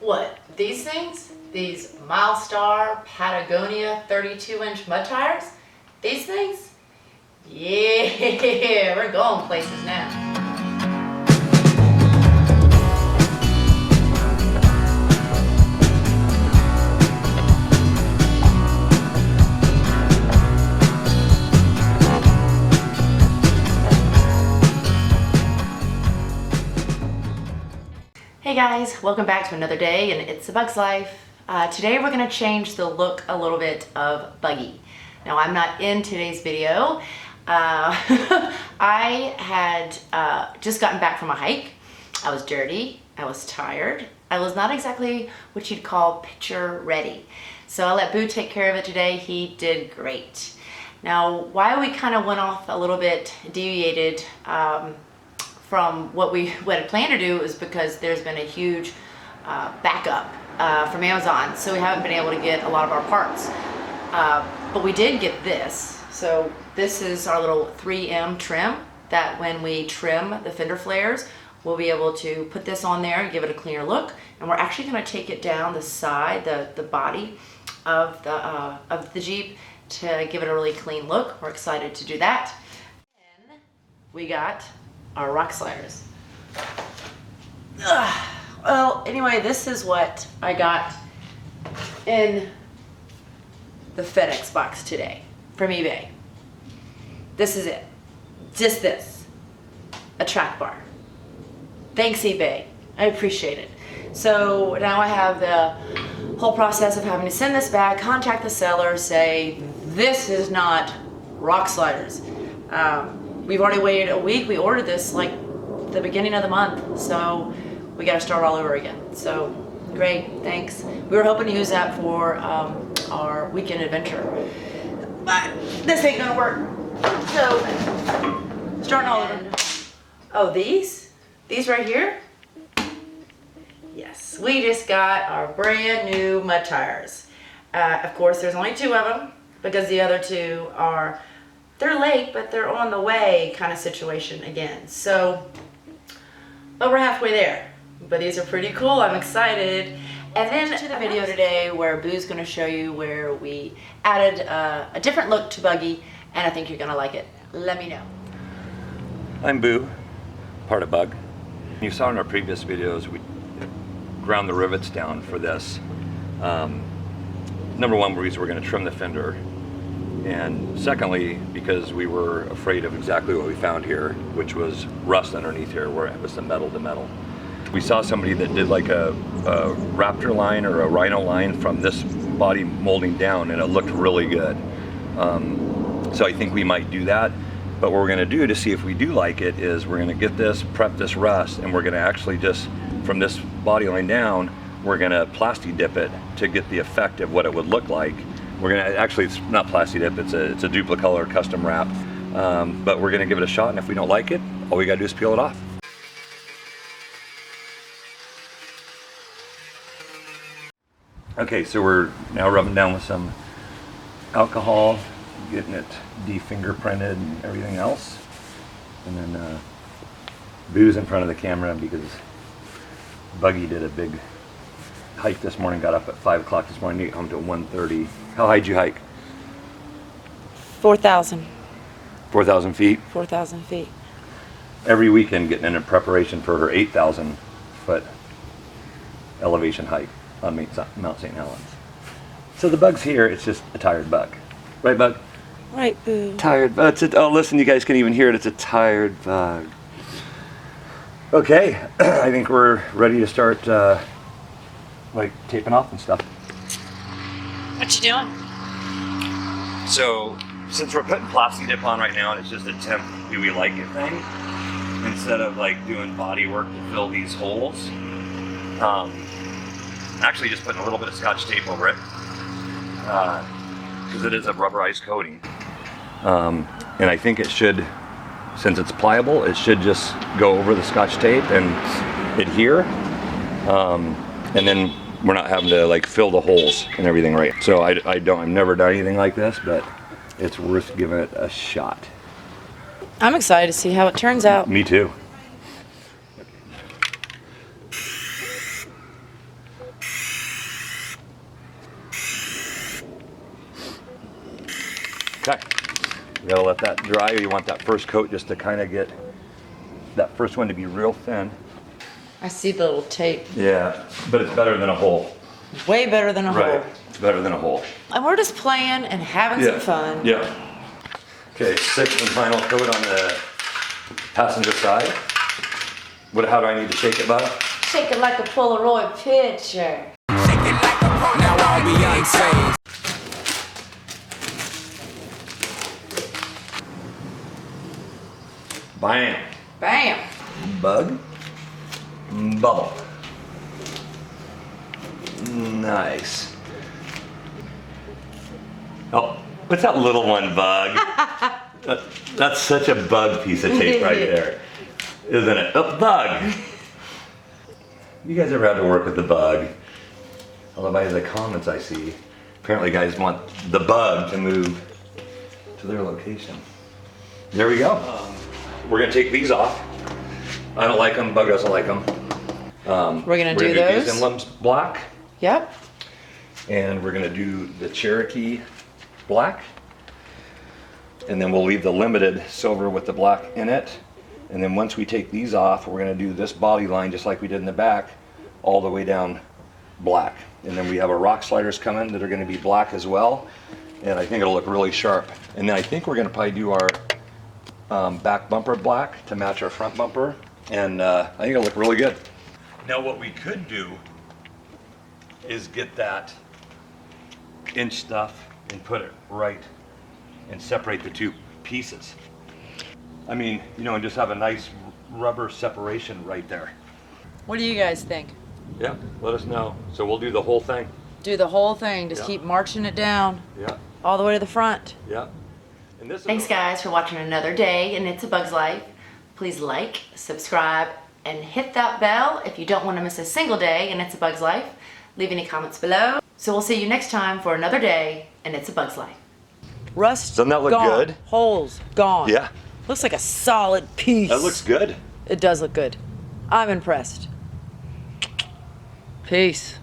What? These things? These Milestar Patagonia 32-inch mud tires? These things? Yeah, we're going places now. Hey guys, welcome back to another day and It's a Bug's Life. Today we're going to change the look a little bit of Buggy. Now I'm not in today's video. I had just gotten back from a hike. I was dirty, I was tired, I was not exactly what you'd call picture ready. So I let Boo take care of it today. He did great. Now why we kind of went off a little bit, deviated from what we had planned to do is because there's been a huge backup from Amazon, so we haven't been able to get a lot of our parts. But we did get this. So this is our little 3M trim that when we trim the fender flares, we'll be able to put this on there and give it a cleaner look. And we're actually going to take it down the side, the body of the Jeep to give it a really clean look. We're excited to do that. And we got our rock sliders. Well, anyway, this is what I got in the FedEx box today from eBay. This is it. Just this. A track bar. Thanks, eBay. I appreciate it. So now I have the whole process of having to send this back, contact the seller, say, this is not rock sliders. We've already waited a week. We ordered this like the beginning of the month, so we got to start all over again. So great, thanks. We were hoping to use that for our weekend adventure, but this ain't gonna work. So starting all over. Oh, these right here. Yes, we just got our brand new mud tires. Of course, there's only 2 of them because the other 2 are. They're late, but they're on the way kind of situation again. So, but we're halfway there. But these are pretty cool. I'm excited. And then to the video today where Boo's going to show you where we added a different look to Buggy, and I think you're going to like it. Let me know. I'm Boo, part of Bug. You saw in our previous videos, we ground the rivets down for this. Number one reason we're going to trim the fender. And secondly, because we were afraid of exactly what we found here, which was rust underneath here where it was the metal to metal. We saw somebody that did like a Raptor line or a Rhino line from this body molding down, and it looked really good. So I think we might do that. But what we're gonna do to see if we do like it is we're gonna get this, prep this rust, and we're gonna actually just, from this body line down, we're gonna Plasti dip it to get the effect of what it would look like. We're gonna, actually it's not Plasti dip, it's a Dupli-color CustomWrap, but we're gonna give it a shot, and if we don't like it, all we gotta do is peel it off. Okay, so we're now rubbing down with some alcohol, getting it de-fingerprinted and everything else. And then Boo's in front of the camera because Buggy did a big hike this morning, got up at 5 o'clock this morning, get home till 1:30. How high did you hike? 4,000. 4,000 feet? 4,000 feet. Every weekend getting in preparation for her 8,000 foot elevation hike on Mount St. Helens. So the Bug's here, it's just a tired Bug. Right, Bug? Right, Boo. Tired Bug. Oh, listen, you guys can even hear it, it's a tired Bug. Okay, I think we're ready to start like taping off and stuff. What you doing? So, since we're putting Plasti dip on right now, and it's just a temp do we like it thing, instead of like doing body work to fill these holes, actually just putting a little bit of Scotch tape over it, because it is a rubberized coating. And I think it should, since it's pliable, it should just go over the Scotch tape and adhere. And then we're not having to like fill the holes and everything, right? So I've never done anything like this, but it's worth giving it a shot. I'm excited to see how it turns out. Me too. gotta let that dry. You want that first coat just to kind of get that first one to be real thin. I see the little tape. Yeah, but it's better than a hole. Way better than a Right, hole. it's better than a hole. And we're just playing and having some fun. Yeah. Okay, sixth and final coat on the passenger side. How do I need to shake it, bud? Shake it like a Polaroid picture. Now I'll be unsafe. Bam. Bam. Bug. Bubble. Nice. Oh, what's that little one, Bug? That's such a Bug piece of tape right there, isn't it? A Bug. You guys ever had to work with the Bug? Although by the comments I see, apparently guys want the Bug to move to their location. There we go. We're gonna take these off. I don't like them, Bug doesn't like them. We're gonna do those. These emblems black, Yep. and we're gonna do the Cherokee black. And then we'll leave the limited silver with the black in it. And then once we take these off, we're gonna do this body line just like we did in the back, all the way down black. And then we have our rock sliders coming that are gonna be black as well. And I think it'll look really sharp. And then I think we're gonna probably do our back bumper black to match our front bumper. And I think it'll look really good. Now what we could do is get that inch stuff and put it right and separate the two pieces. I mean, you know, and just have a nice rubber separation right there. What do you guys think? Yeah, let us know. So we'll do the whole thing. Do the whole thing. Just Yeah. keep marching it down Yeah, all the way to the front. yeah. And this Thanks guys for watching another day in It's a Bug's Life. Please like, subscribe, and hit that bell if you don't want to miss a single day in It's a Bug's Life. Leave any comments below. So we'll see you next time for another day in It's a Bug's Life. Rust Doesn't that look gone. good? Holes gone. Yeah, Looks like a solid piece. that looks good. It does look good. I'm impressed. Peace.